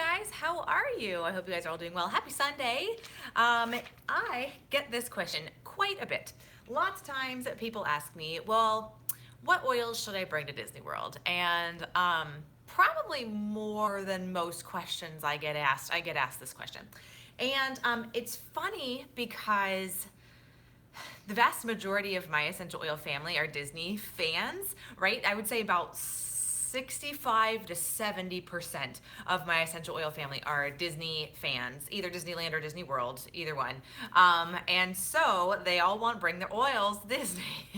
guys, how are you? I hope you guys are all doing well. Happy Sunday. I get this question quite a bit. Lots of times people ask me, well, what oils should I bring to Disney World? And probably more than most questions I get asked this question. And it's funny because the vast majority of my essential oil family are Disney fans, right? I would say about 65 to 70% of my essential oil family are Disney fans, either Disneyland or Disney World, either one. And so they all want to bring their oils to Disney,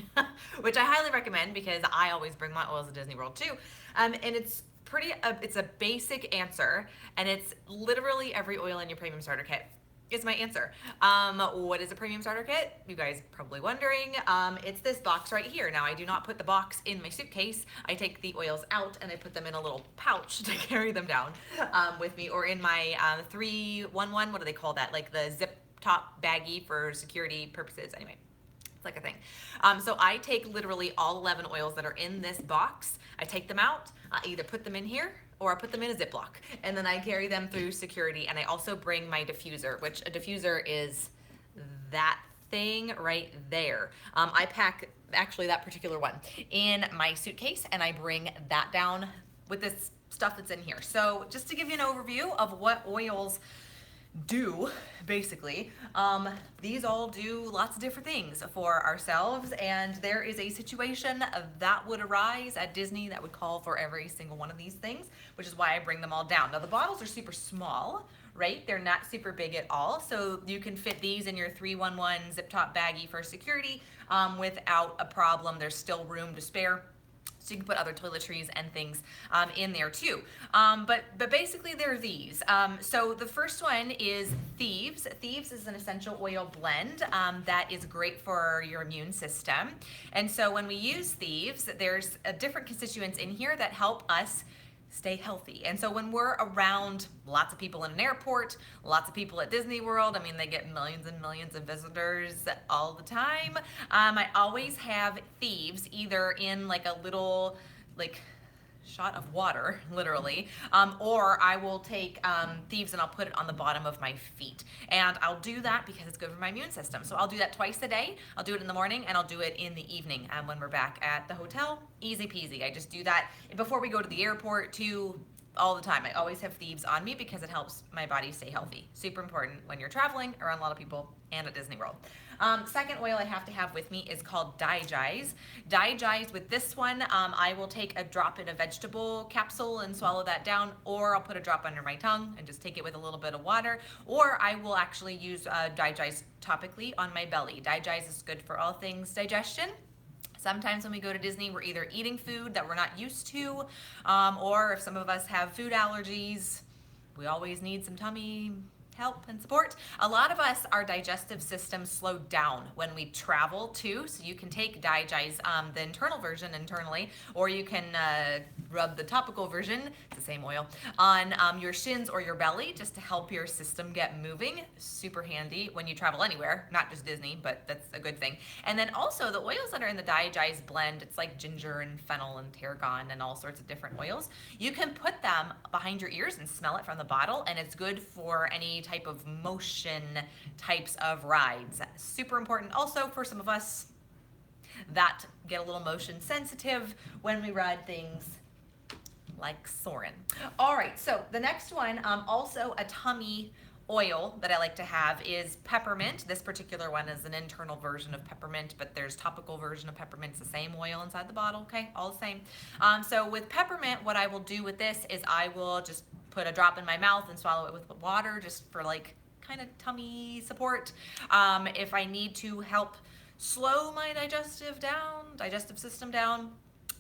which I highly recommend because I always bring my oils to Disney World too. And it's it's a basic answer, and it's literally every oil in your premium starter kit is my answer. What is a premium starter kit? You guys probably wondering. It's this box right here. Now, I do not put the box in my suitcase. I take the oils out and I put them in a little pouch to carry them down with me, or in my 311, what do they call that? Like the zip top baggie for security purposes. Anyway, it's like a thing. So I take literally all 11 oils that are in this box. I take them out, I either put them in here or I put them in a Ziploc, and then I carry them through security. And I also bring my diffuser, which a diffuser is that thing right there. I pack actually that particular one in my suitcase, and I bring that down with this stuff that's in here. So just to give you an overview of what oils do, basically, these all do lots of different things for ourselves, and there is a situation that would arise at Disney that would call for every single one of these things, which is why I bring them all down. Now, the bottles are super small, right? They're not super big at all, so you can fit these in your 311 zip top baggie for security without a problem. There's still room to spare. So you can put other toiletries and things in there too. But basically they're these. So the first one is Thieves. Thieves is an essential oil blend that is great for your immune system. And so when we use Thieves, there's different constituents in here that help us stay healthy. And so when we're around lots of people in an airport, lots of people at Disney World, I mean, they get millions and millions of visitors all the time. I always have Thieves either in like a little, like, shot of water, literally, or I will take Thieves and I'll put it on the bottom of my feet. And I'll do that because it's good for my immune system. So I'll do that twice a day. I'll do it in the morning and I'll do it in the evening when we're back at the hotel. Easy peasy. I just do that before we go to the airport too. All the time. I always have Thieves on me because it helps my body stay healthy. Super important when you're traveling around a lot of people and at Disney World. Second oil I have to have with me is called Digize. Digize, with this one, I will take a drop in a vegetable capsule and swallow that down, or I'll put a drop under my tongue and just take it with a little bit of water, or I will actually use Digize topically on my belly. Digize is good for all things digestion. Sometimes when we go to Disney, we're either eating food that we're not used to, or if some of us have food allergies, we always need some tummy help and support. A lot of us, our digestive systems slow down when we travel too, so you can take Digize, the internal version internally, or you can rub the topical version, it's the same oil, on your shins or your belly just to help your system get moving. Super handy when you travel anywhere, not just Disney, but that's a good thing. And then also the oils that are in the Digize blend, it's like ginger and fennel and tarragon and all sorts of different oils. You can put them behind your ears and smell it from the bottle, and it's good for any type of motion types of rides. Super important also for some of us that get a little motion sensitive when we ride things like Soarin'. All right, so the next one, also a tummy oil that I like to have is peppermint. This particular one is an internal version of peppermint, but there's topical version of peppermint. It's the same oil inside the bottle, okay? All the same. So with peppermint, what I will do with this is I will just put a drop in my mouth and swallow it with water just for like kind of tummy support. If I need to help slow my digestive system down,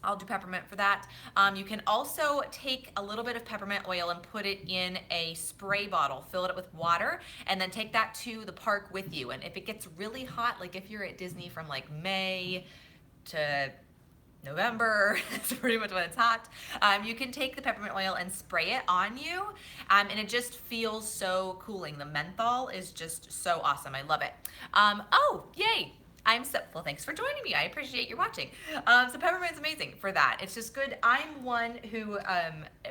I'll do peppermint for that. You can also take a little bit of peppermint oil and put it in a spray bottle, fill it with water, and then take that to the park with you. And if it gets really hot, like if you're at Disney from like May to November, that's pretty much when it's hot, you can take the peppermint oil and spray it on you, and it just feels so cooling. The menthol is just so awesome. I love it. Oh, yay! Well, thanks for joining me. I appreciate you watching. So peppermint's amazing for that. It's just good. I'm one who,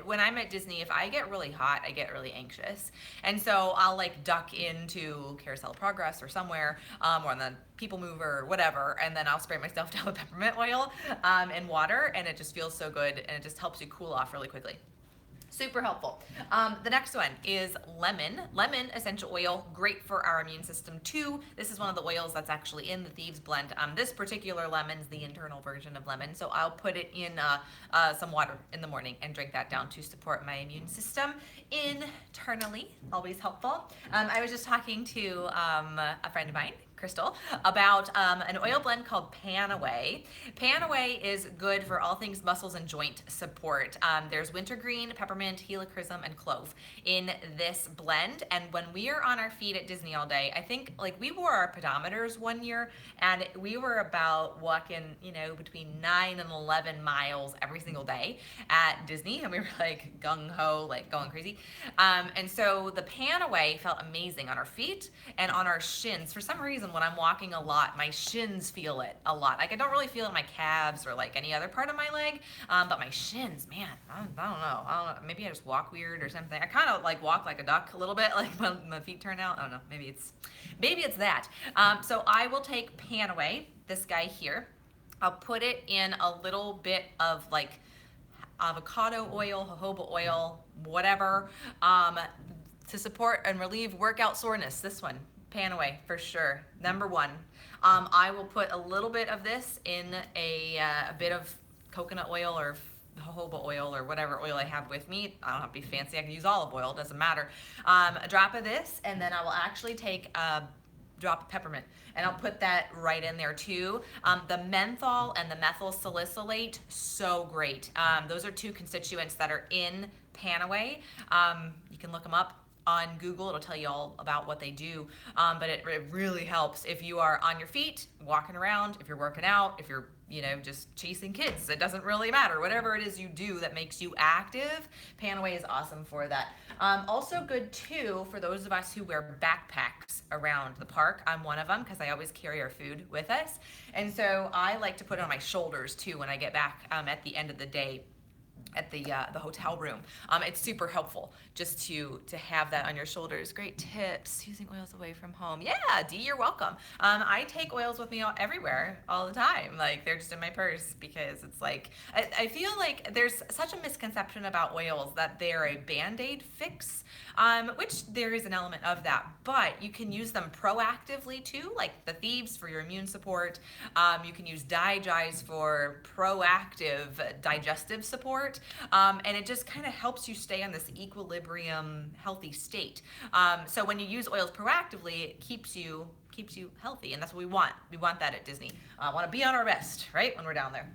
when I'm at Disney, if I get really hot, I get really anxious. And so I'll like duck into Carousel of Progress or somewhere, or on the People Mover or whatever, and then I'll spray myself down with peppermint oil and water, and it just feels so good, and it just helps you cool off really quickly. Super helpful. The next one is lemon. Lemon essential oil, great for our immune system too. This is one of the oils that's actually in the Thieves Blend. This particular lemon's the internal version of lemon, so I'll put it in some water in the morning and drink that down to support my immune system internally. Always helpful. I was just talking to a friend of mine, Crystal, about an oil blend called PanAway. PanAway is good for all things muscles and joint support. There's wintergreen, peppermint, helichrysum, and clove in this blend. And when we are on our feet at Disney all day, I think like we wore our pedometers one year, and we were about walking, between 9 and 11 miles every single day at Disney, and we were like gung ho, like going crazy. And so the PanAway felt amazing on our feet and on our shins. For some reason, when I'm walking a lot, my shins feel it a lot. Like I don't really feel it in my calves or like any other part of my leg, but my shins, man, I don't know. Maybe I just walk weird or something. I kind of like walk like a duck a little bit, like when my feet turn out. I don't know. Maybe it's that. So I will take PanAway, this guy here. I'll put it in a little bit of like avocado oil, jojoba oil, whatever, to support and relieve workout soreness. This one. PanAway for sure, number one. I will put a little bit of this in a bit of coconut oil or jojoba oil or whatever oil I have with me. I don't have to be fancy, I can use olive oil, it doesn't matter. A drop of this, and then I will actually take a drop of peppermint, and I'll put that right in there too. The menthol and the methyl salicylate, so great. Those are two constituents that are in PanAway. You can look them up on Google, it'll tell you all about what they do, but it really helps if you are on your feet, walking around, if you're working out, if you're just chasing kids. It doesn't really matter. Whatever it is you do that makes you active, PanAway is awesome for that. Also good too for those of us who wear backpacks around the park. I'm one of them because I always carry our food with us, and so I like to put it on my shoulders too when I get back at the end of the day at the hotel room. It's super helpful just to have that on your shoulders. Great tips, using oils away from home. Yeah, Dee, you're welcome. I take oils with me everywhere all the time. Like they're just in my purse because it's like, I feel like there's such a misconception about oils that they're a Band-Aid fix, which there is an element of that, but you can use them proactively too, like the Thieves for your immune support. You can use Digest for proactive digestive support. And it just kind of helps you stay on this equilibrium, healthy state. So when you use oils proactively, it keeps you healthy, and that's what we want. We want that at Disney. Want to be on our best, right, when we're down there.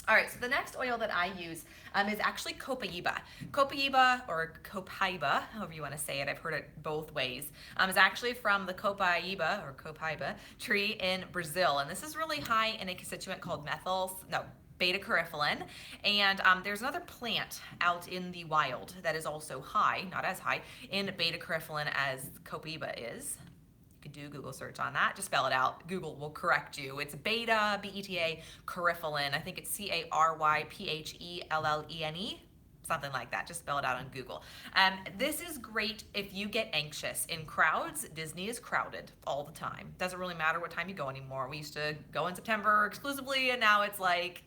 All right, so the next oil that I use is actually copaiba. Copaiba, or copaiba, however you want to say it, I've heard it both ways, is actually from the copaiba tree in Brazil, and this is really high in a constituent called beta-carotene, and there's another plant out in the wild that is also high, not as high, in beta-carotene as copaiba is. You could do a Google search on that, just spell it out. Google will correct you. It's beta, B-E-T-A, carotene. I think it's C-A-R-Y-P-H-E-L-L-E-N-E. Something like that, just spell it out on Google. This is great if you get anxious in crowds. Disney is crowded all the time. Doesn't really matter what time you go anymore. We used to go in September exclusively, and now it's like,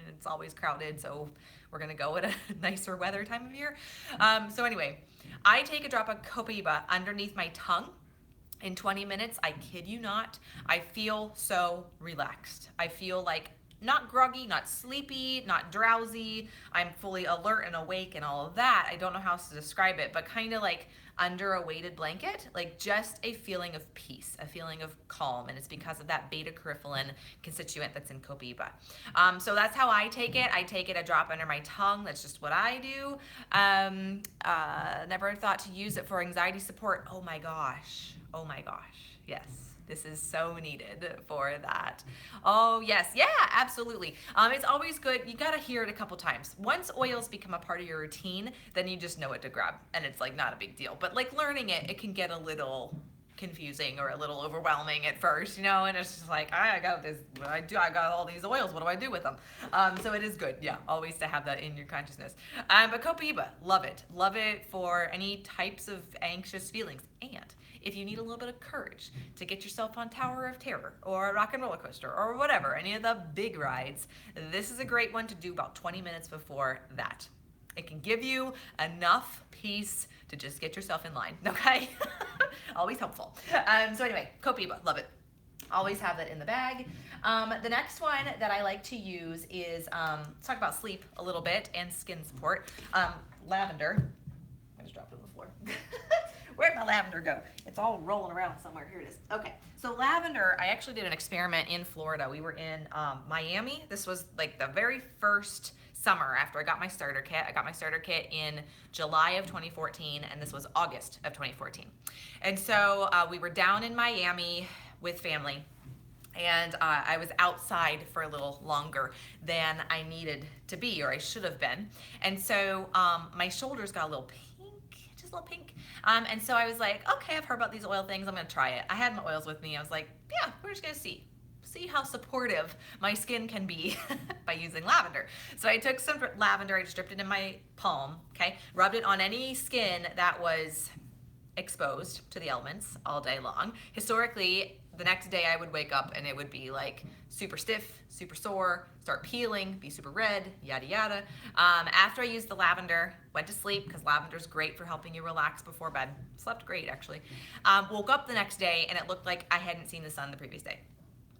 it's always crowded, so we're gonna go at a nicer weather time of year. So anyway, I take a drop of copaiba underneath my tongue. In 20 minutes, I kid you not, I feel so relaxed. I feel like not groggy, not sleepy, not drowsy. I'm fully alert and awake and all of that. I don't know how else to describe it, but kind of like under a weighted blanket, like just a feeling of peace, a feeling of calm, and it's because of that beta-carotene constituent that's in copaiba. So that's how I take it. I take it a drop under my tongue. That's just what I do. Never thought to use it for anxiety support. Oh my gosh, yes. This is so needed for that. Oh yes, yeah, absolutely. It's always good. You gotta hear it a couple times. Once oils become a part of your routine, then you just know what to grab, and it's like not a big deal. But like learning it, it can get a little confusing or a little overwhelming at first, you know, and it's just like, I got this, what do I do? I got all these oils, what do I do with them? So it is good, yeah, always to have that in your consciousness. But copaiba, love it for any types of anxious feelings. And if you need a little bit of courage to get yourself on Tower of Terror or a rock and roller coaster or whatever, any of the big rides, this is a great one to do about 20 minutes before that. It can give you enough peace to just get yourself in line, okay? Always helpful. So anyway, copaiba, love it. Always have that in the bag. The next one that I like to use is, let's talk about sleep a little bit and skin support. Lavender. I just dropped it on the floor. Where'd my lavender go? It's all rolling around somewhere. Here it is. Okay, so lavender, I actually did an experiment in Florida. We were in Miami. This was like the very first summer after I got my starter kit. I got my starter kit in July of 2014, and this was August of 2014. And so we were down in Miami with family, and I was outside for a little longer than I needed to be, or I should have been. And so my shoulders got a little pink, just a little pink. And so I was like, okay, I've heard about these oil things. I'm gonna try it. I had my oils with me. I was like, yeah, we're just gonna see how supportive my skin can be by using lavender. So I took some lavender, I just dripped it in my palm, okay? Rubbed it on any skin that was exposed to the elements all day long. Historically, the next day I would wake up and it would be like super stiff, super sore, start peeling, be super red, yada yada. After I used the lavender, went to sleep because lavender's great for helping you relax before bed. Slept great actually. Woke up the next day and it looked like I hadn't seen the sun the previous day.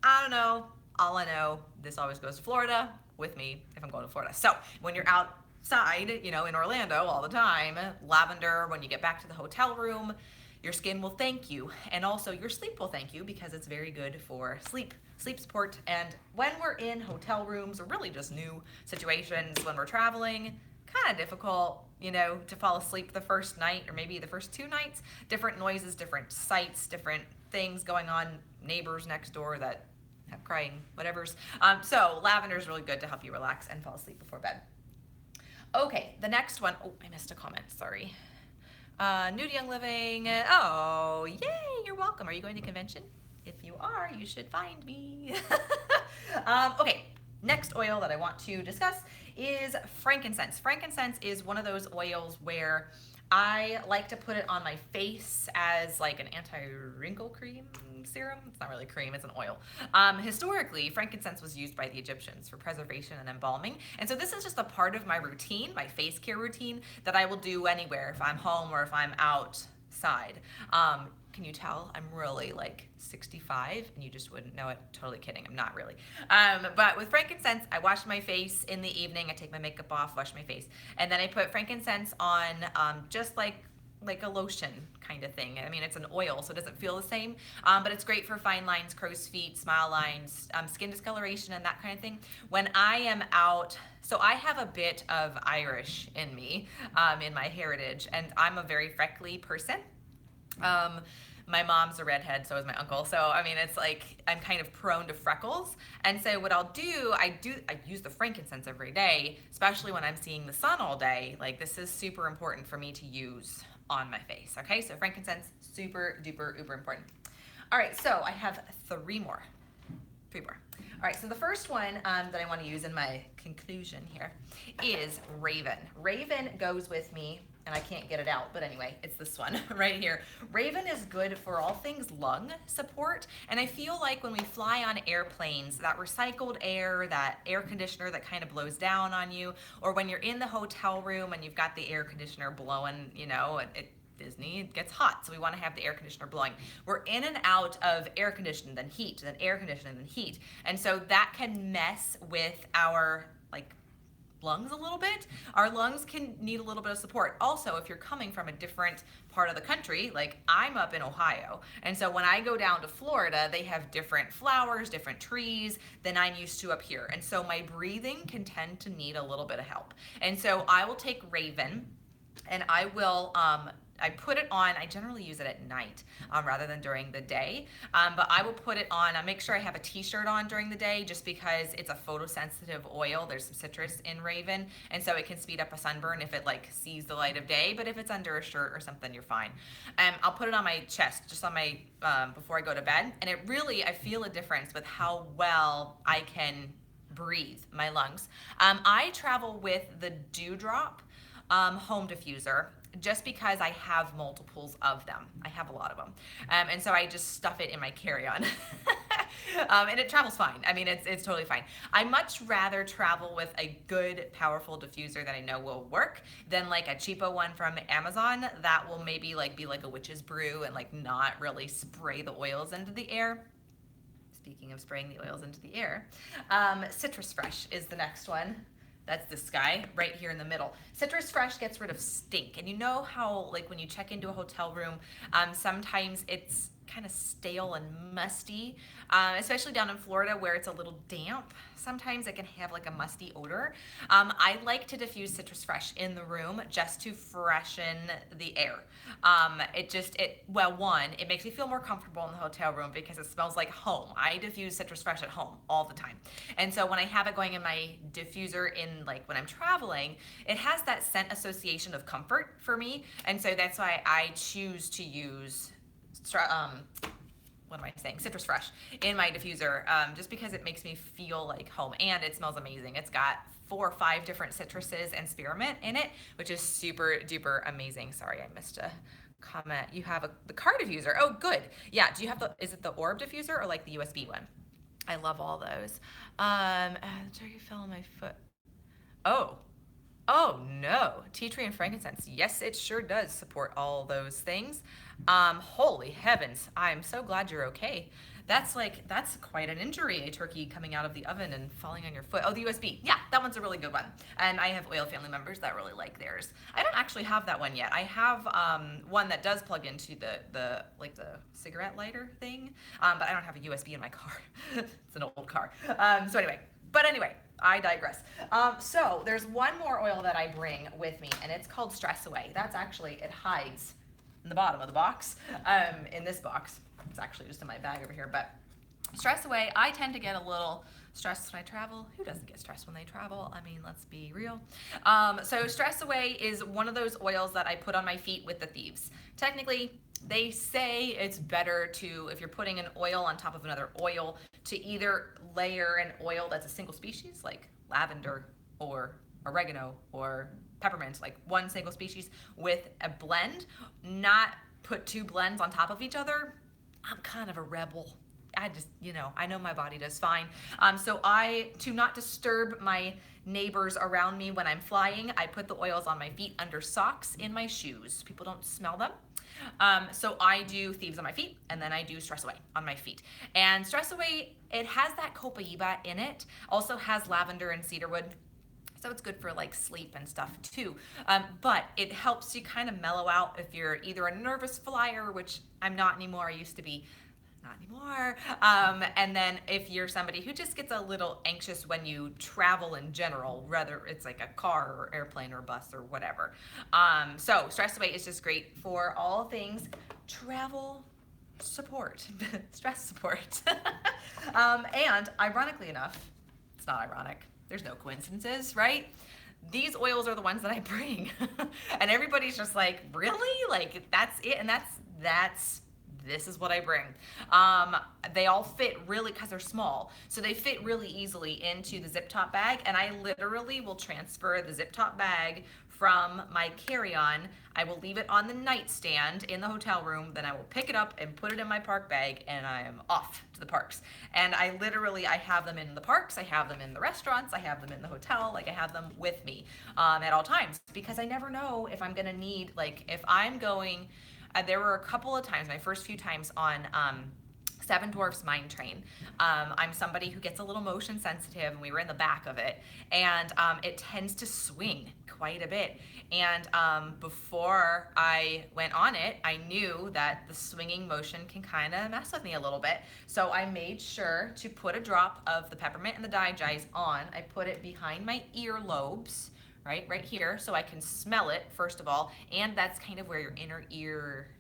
I don't know. All I know, this always goes to Florida with me if I'm going to Florida. So when you're outside, you know, in Orlando all the time, lavender, when you get back to the hotel room, your skin will thank you. And also your sleep will thank you because it's very good for sleep support. And when we're in hotel rooms or really just new situations, when we're traveling, kind of difficult, you know, to fall asleep the first night or maybe the first 2 nights. Different noises, different sights, different things going on, neighbors next door that have crying, whatever's. So lavender is really good to help you relax and fall asleep before bed. Okay, the next one. Oh, I missed a comment, sorry. Nude Young Living. Oh, yay, you're welcome. Are you going to convention? If you are, you should find me. Okay, next oil that I want to discuss is frankincense. Frankincense is one of those oils where I like to put it on my face as like an anti-wrinkle cream serum. It's not really cream, it's an oil. Historically, frankincense was used by the Egyptians for preservation and embalming. And so this is just a part of my routine, my face care routine, that I will do anywhere if I'm home or if I'm outside. Can you tell I'm really like 65 and you just wouldn't know it? Totally kidding, I'm not really. But with frankincense, I wash my face in the evening. I take my makeup off, wash my face, and then I put frankincense on just like a lotion kind of thing. I mean, it's an oil, so it doesn't feel the same, but it's great for fine lines, crow's feet, smile lines, skin discoloration, and that kind of thing. When I am out, so I have a bit of Irish in me, in my heritage, and I'm a very freckly person. My mom's a redhead, so is my uncle. So, I mean, it's like I'm kind of prone to freckles. And so what I'll do, I use the frankincense every day, especially when I'm seeing the sun all day. Like, this is super important for me to use on my face, okay? So frankincense, super duper uber important. All right, so I have 3 more. All right, so the first one that I want to use in my conclusion here is Raven. Raven goes with me, and I can't get it out, but anyway, it's this one right here. Raven is good for all things lung support, and I feel like when we fly on airplanes, that recycled air, that air conditioner that kind of blows down on you, or when you're in the hotel room and you've got the air conditioner blowing, you know, Disney, it gets hot, so we want to have the air conditioner blowing. We're in and out of air conditioning, then heat, then air conditioning, then heat. And so that can mess with our lungs a little bit. Our lungs can need a little bit of support. Also, if you're coming from a different part of the country, like I'm up in Ohio, and so when I go down to Florida, they have different flowers, different trees than I'm used to up here. And so my breathing can tend to need a little bit of help. And so I will take Raven, and I will I put it on. I generally use it at night rather than during the day. But I will put it on. I make sure I have a t-shirt on during the day just because it's a photosensitive oil. There's some citrus in Raven, and so it can speed up a sunburn if it like sees the light of day. But if it's under a shirt or something, you're fine. I'll put it on my chest, just on my before I go to bed, and it really, I feel a difference with how well I can breathe my lungs. I travel with the Dewdrop home diffuser just because I have multiples of them. I have a lot of them. And so I just stuff it in my carry-on. And it travels fine. I mean, it's totally fine. I much rather travel with a good, powerful diffuser that I know will work than like a cheapo one from Amazon that will maybe like be like a witch's brew and like not really spray the oils into the air. Speaking of spraying the oils into the air, Citrus Fresh is the next one. That's this guy right here in the middle. Citrus Fresh gets rid of stink. And you know how like when you check into a hotel room, sometimes it's kind of stale and musty, especially down in Florida where it's a little damp. Sometimes it can have like a musty odor. I like to diffuse Citrus Fresh in the room just to freshen the air. Well, one, it makes me feel more comfortable in the hotel room because it smells like home. I diffuse Citrus Fresh at home all the time. And so when I have it going in my diffuser in like when I'm traveling, it has that scent association of comfort for me. And so that's why I choose to use Citrus Fresh in my diffuser, just because it makes me feel like home, and it smells amazing. It's got 4 or 5 different citruses and spearmint in it, which is super duper amazing. Sorry, I missed a comment. You have the car diffuser. Oh, good. Yeah. Do you have is it the orb diffuser or like the USB one? I love all those. Turkey fell on my foot. Oh no, tea tree and frankincense. Yes, it sure does support all those things. Holy heavens, I'm so glad you're okay. That's quite an injury, a turkey coming out of the oven and falling on your foot. Oh, the USB. Yeah, that one's a really good one. And I have oil family members that really like theirs. I don't actually have that one yet. I have one that does plug into the cigarette lighter thing, but I don't have a USB in my car. It's an old car. Anyway, I digress. So there's one more oil that I bring with me, and it's called Stress Away. It hides in the bottom of the box, in this box. It's actually just in my bag over here, but Stress Away, I tend to get a little stressed when I travel. Who doesn't get stressed when they travel? I mean, let's be real. So Stress Away is one of those oils that I put on my feet with the thieves. Technically, they say it's better to, if you're putting an oil on top of another oil, to either layer an oil that's a single species, like lavender or oregano or peppermint, like one single species, with a blend, not put 2 blends on top of each other. I'm kind of a rebel. I just, I know my body does fine. So to not disturb my neighbors around me when I'm flying, I put the oils on my feet under socks in my shoes. People don't smell them. So I do Thieves on my feet, and then I do Stress Away on my feet. And Stress Away, it has that copaiba in it, also has lavender and cedarwood. So it's good for like sleep and stuff too. But it helps you kind of mellow out if you're either a nervous flyer, which I'm not anymore, I used to be, not anymore. And then if you're somebody who just gets a little anxious when you travel in general, whether it's like a car or airplane or bus or whatever. So Stress Away is just great for all things travel support, stress support. And ironically enough, it's not ironic, there's no coincidences, right? These oils are the ones that I bring. And everybody's just like, really? Like, that's it? And this is what I bring. They all fit really, because they're small, so they fit really easily into the zip top bag, and I literally will transfer the zip top bag from my carry-on. I will leave it on the nightstand in the hotel room, then I will pick it up and put it in my park bag, and I am off to the parks. And I have them in the parks, I have them in the restaurants, I have them in the hotel, like I have them with me at all times, because I never know if I'm gonna need, like if I'm going, there were a couple of times, my first few times on Seven Dwarfs Mine Train. I'm somebody who gets a little motion sensitive, and we were in the back of it, and it tends to swing quite a bit. And before I went on it, I knew that the swinging motion can kind of mess with me a little bit. So I made sure to put a drop of the peppermint and the digize on. I put it behind my earlobes, right here, so I can smell it first of all, and that's kind of where your inner ear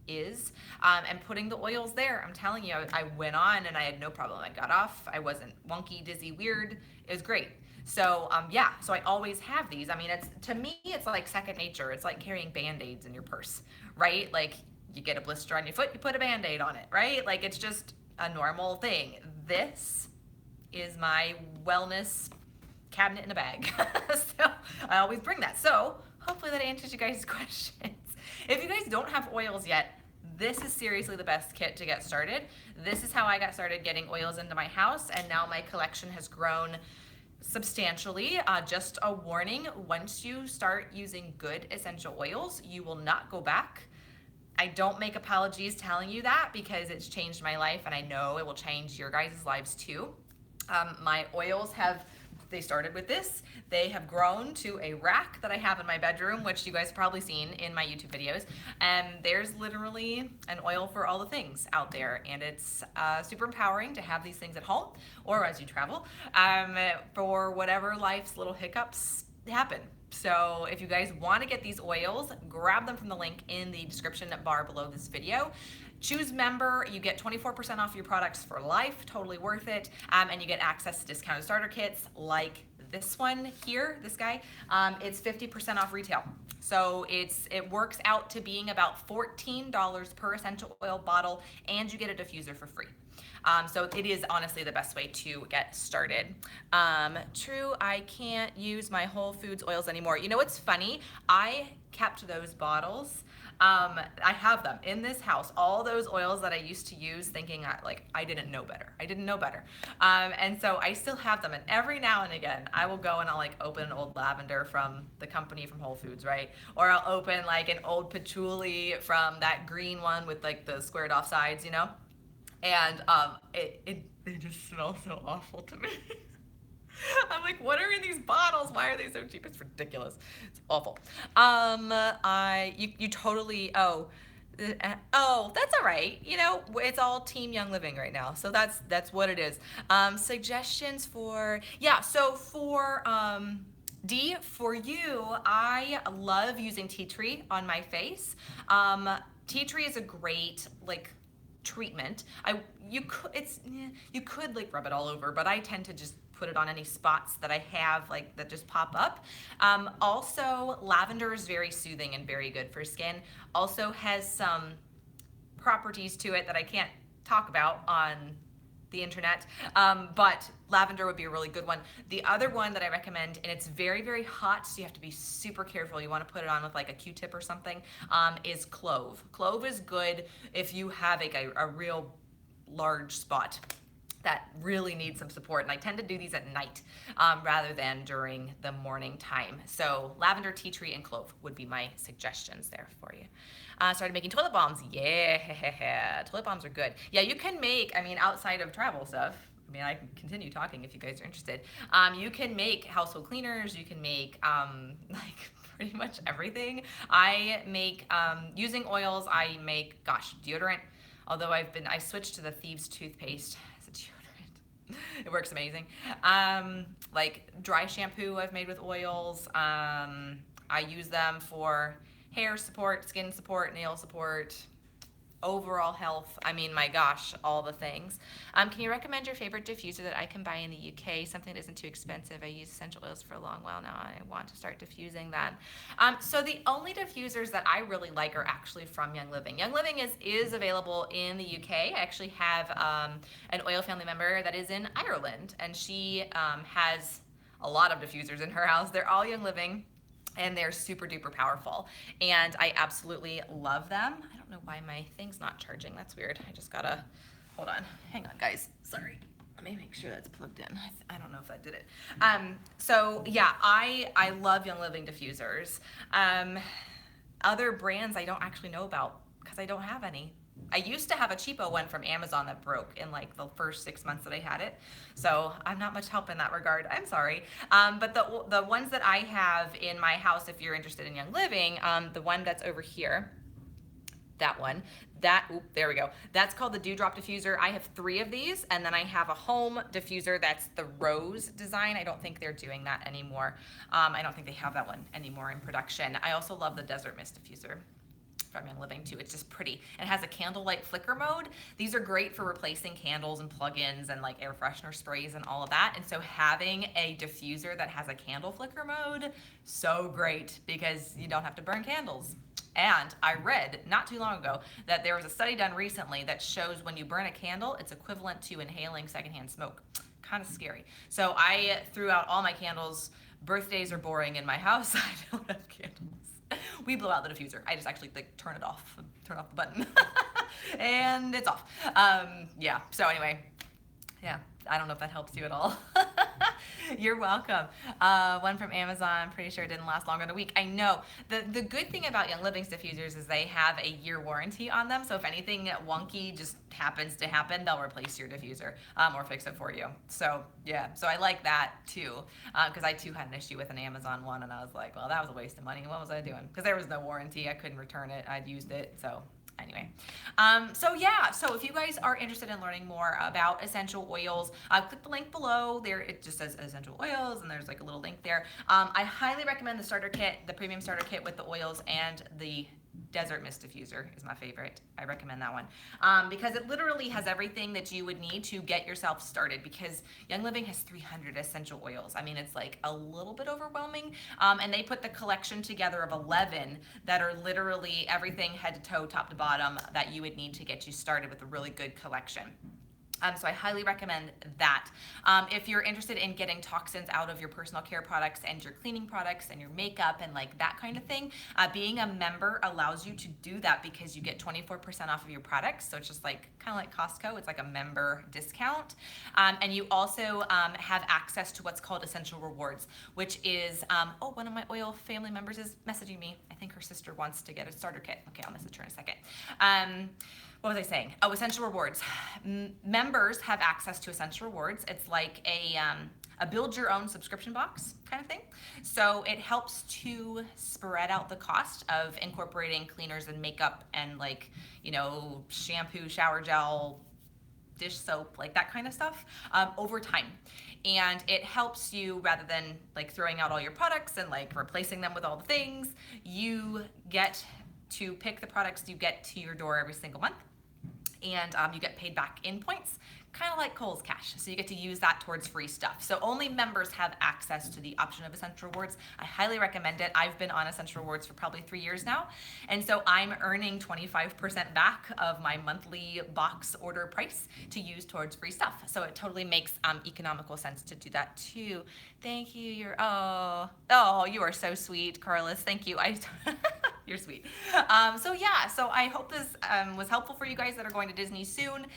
is. And putting the oils there, I'm telling you, I went on and I had no problem. I got off. I wasn't wonky, dizzy, weird. It was great. So yeah, so I always have these. I mean, it's, to me, it's like second nature. It's like carrying Band-Aids in your purse, right? Like you get a blister on your foot, you put a Band-Aid on it, right? Like it's just a normal thing. This is my wellness cabinet in a bag. So I always bring that. So hopefully that answers you guys' questions. If you guys don't have oils yet, this is seriously the best kit to get started. This is how I got started getting oils into my house, and now my collection has grown substantially. Just a warning, once you start using good essential oils, you will not go back. I don't make apologies telling you that because it's changed my life, and I know it will change your guys' lives too. My oils they started with this. They have grown to a rack that I have in my bedroom, which you guys have probably seen in my YouTube videos. And there's literally an oil for all the things out there. And it's super empowering to have these things at home or as you travel for whatever life's little hiccups happen. So if you guys want to get these oils, grab them from the link in the description bar below this video. Choose member, you get 24% off your products for life, totally worth it, and you get access to discounted starter kits like this one here, this guy. It's 50% off retail. So it works out to being about $14 per essential oil bottle, and you get a diffuser for free. So it is honestly the best way to get started. True, I can't use my Whole Foods oils anymore. You know what's funny? I kept those bottles. I have them in this house, all those oils that I used to use thinking I didn't know better. I didn't know better. And so I still have them, and every now and again I will go and I'll like open an old lavender from the company from Whole Foods, right? Or I'll open like an old patchouli from that green one with like the squared off sides, you know? And they just smell so awful to me. I'm like, what are in these bottles? Why are they so cheap? It's ridiculous. It's awful. You totally, that's all right. You know, it's all Team Young Living right now. So that's what it is. Suggestions for, yeah, so for, D, for you, I love using tea tree on my face. Tea tree is a great, like, treatment. You could like rub it all over, but I tend to just put it on any spots that I have like that just pop up. Also, lavender is very soothing and very good for skin. Also has some properties to it that I can't talk about on the internet, but lavender would be a really good one. The other one that I recommend, and it's very, very hot, so you have to be super careful. You want to put it on with like a Q-tip or something, is clove. Clove is good if you have like a real large spot that really needs some support, and I tend to do these at night rather than during the morning time. So lavender, tea tree, and clove would be my suggestions there for you. Started making toilet bombs. Yeah, toilet bombs are good. Yeah, you can make, I mean, outside of travel stuff, I mean, I can continue talking if you guys are interested. You can make household cleaners, you can make like pretty much everything. I make, using oils, I make, deodorant. Although I switched to the Thieves toothpaste as a deodorant. It works amazing. Like dry shampoo I've made with oils. I use them for hair support, skin support, nail support, overall health. I mean, my gosh, all the things. Can you recommend your favorite diffuser that I can buy in the UK? Something that isn't too expensive. I use essential oils for a long while now. I want to start diffusing that. So the only diffusers that I really like are actually from Young Living. Young Living is available in the UK. I actually have an oil family member that is in Ireland, and she has a lot of diffusers in her house. They're all Young Living, and they're super duper powerful, and I absolutely love them. I don't know why my thing's not charging. That's weird. I just gotta, hold on. Hang on, guys. Sorry. Let me make sure that's plugged in. I don't know if that did it. So yeah, I love Young Living diffusers. Other brands I don't actually know about because I don't have any. I used to have a cheapo one from Amazon that broke in like the first 6 months that I had it. So I'm not much help in that regard. I'm sorry. But the ones that I have in my house, if you're interested in Young Living, the one that's over here that one. There we go. That's called the Dewdrop Diffuser. I have 3 of these, and then I have a home diffuser that's the rose design. I don't think they're doing that anymore. I don't think they have that one anymore in production. I also love the Desert Mist Diffuser from Young Living too. It's just pretty. It has a candlelight flicker mode. These are great for replacing candles and plug-ins and like air freshener sprays and all of that. And so having a diffuser that has a candle flicker mode, so great, because you don't have to burn candles. And I read not too long ago that there was a study done recently that shows when you burn a candle, it's equivalent to inhaling secondhand smoke. Kind of scary. So I threw out all my candles. Birthdays are boring in my house. I don't have candles. We blow out the diffuser. I just actually like turn off the button, and it's off. Yeah. So anyway, yeah. I don't know if that helps you at all. You're welcome. One from Amazon, pretty sure it didn't last longer than a week. I know. The good thing about Young Living's diffusers is they have a year warranty on them. So if anything wonky just happens to happen, they'll replace your diffuser or fix it for you. So yeah, so I like that too, because I too had an issue with an Amazon one, and I was like, well, that was a waste of money. What was I doing? Because there was no warranty. I couldn't return it. I'd used it. So anyway, so if you guys are interested in learning more about essential oils, click the link below. There it just says essential oils, and there's like a little link there. I highly recommend the starter kit, the premium starter kit with the oils, and the Desert Mist Diffuser is my favorite. I recommend that one because it literally has everything that you would need to get yourself started, because Young Living has 300 essential oils. I mean, it's like a little bit overwhelming, and they put the collection together of 11 that are literally everything head to toe, top to bottom, that you would need to get you started with a really good collection. So I highly recommend that. If you're interested in getting toxins out of your personal care products and your cleaning products and your makeup and like that kind of thing, being a member allows you to do that, because you get 24% off of your products. So it's just like kind of like Costco. It's like a member discount. And you also have access to what's called Essential Rewards, which is, one of my oil family members is messaging me. I think her sister wants to get a starter kit. Okay, I'll message her in a second. What was I saying? Oh, Essential Rewards. Members have access to Essential Rewards. It's like a build your own subscription box kind of thing. So it helps to spread out the cost of incorporating cleaners and makeup and like, shampoo, shower gel, dish soap, like that kind of stuff over time. And it helps you, rather than like throwing out all your products and like replacing them with all the things, you get to pick the products you get to your door every single month. And you get paid back in points, kind of like Kohl's Cash. So you get to use that towards free stuff. So only members have access to the option of Essential Rewards. I highly recommend it. I've been on Essential Rewards for probably 3 years now. And so I'm earning 25% back of my monthly box order price to use towards free stuff. So it totally makes economical sense to do that too. Thank you. You are so sweet, Carlos. Thank you. You're sweet. So I hope this was helpful for you guys that are going to Disney soon.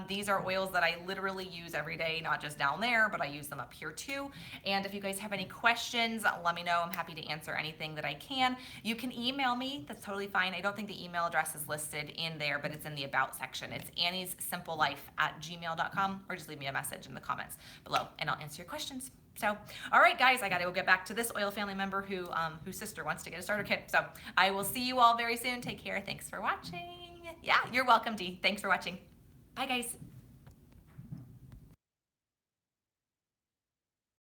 These are oils that I literally use every day, not just down there, but I use them up here too. And if you guys have any questions, let me know. I'm happy to answer anything that I can. You can email me. That's totally fine. I don't think the email address is listed in there, but it's in the About section. It's anniessimplelife@gmail.com, or just leave me a message in the comments below, and I'll answer your questions. So, all right, guys, I got to go get back to this oil family member whose sister wants to get a starter kit. So I will see you all very soon. Take care. Thanks for watching. Yeah, you're welcome, Dee. Thanks for watching. Bye, guys.